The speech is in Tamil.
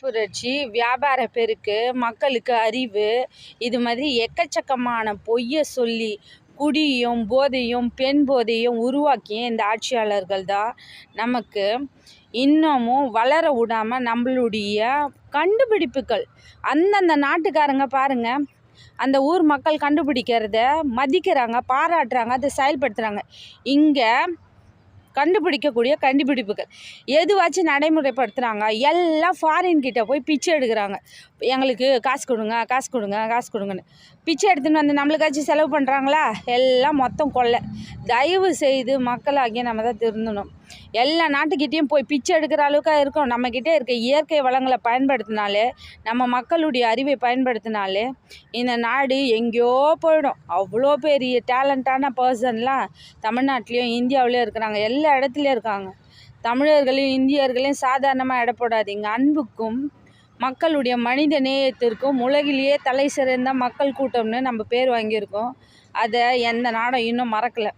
புரட்சி, வியாபார பெருக்கு, மக்களுக்கு அறிவு, இது மாதிரி எக்கச்சக்கமான பொய்யை சொல்லி குடியும் போதையும் பெண் போதையும் உருவாக்கிய இந்த ஆட்சியாளர்கள் தான் நமக்கு இன்னமும் வளர விடாமல் நம்மளுடைய கண்டுபிடிப்புகள் அந்தந்த நாட்டுக்காரங்க பாருங்கள், அந்த ஊர் மக்கள் கண்டுபிடிக்கிறத மதிக்கிறாங்க, பாராட்டுறாங்க, அதை செயல்படுத்துகிறாங்க. இங்கே கண்டுபிடிக்கக்கூடிய கண்டுபிடிப்புகள் எதுவாச்சும் நடைமுறைப்படுத்துகிறாங்க? எல்லாம் ஃபாரின் கிட்ட போய் பிச்சை எடுக்கிறாங்க. எங்களுக்கு காசு கொடுங்க, காசு கொடுங்க, காசு கொடுங்கன்னு பிச்சை எடுத்துன்னு வந்து நம்மளுக்காச்சும் செலவு பண்ணுறாங்களா? எல்லாம் மொத்தம் கொள்ளை. தயவு செய்து மக்களாகிய நம்ம தான் திருந்தணும். எல்லா நாட்டுக்கிட்டேயும் போய் பிச்சை எடுக்கிற அளவுக்கு இருக்கும். நம்மக்கிட்டே இருக்க இயற்கை வளங்களை பயன்படுத்தினாலே, நம்ம மக்களுடைய அறிவை பயன்படுத்தினாலே இந்த நாடு எங்கேயோ போயிடும். அவ்வளோ பெரிய டேலண்டான பர்சன்லாம் தமிழ்நாட்டிலையும் இந்தியாவிலையும் இருக்கிறாங்க. எல்லா இடத்துலையும் இருக்காங்க. தமிழர்களையும் இந்தியர்களையும் சாதாரணமாக எடை போடாதீங்க. அன்புக்கும் மக்களுடைய மனித நேயத்திற்கும் உலகிலேயே தலை சிறந்த மக்கள் கூட்டம்னு நம்ம பேர் வாங்கியிருக்கோம். அதை எந்த நாடும் இன்னும் மறக்கலை.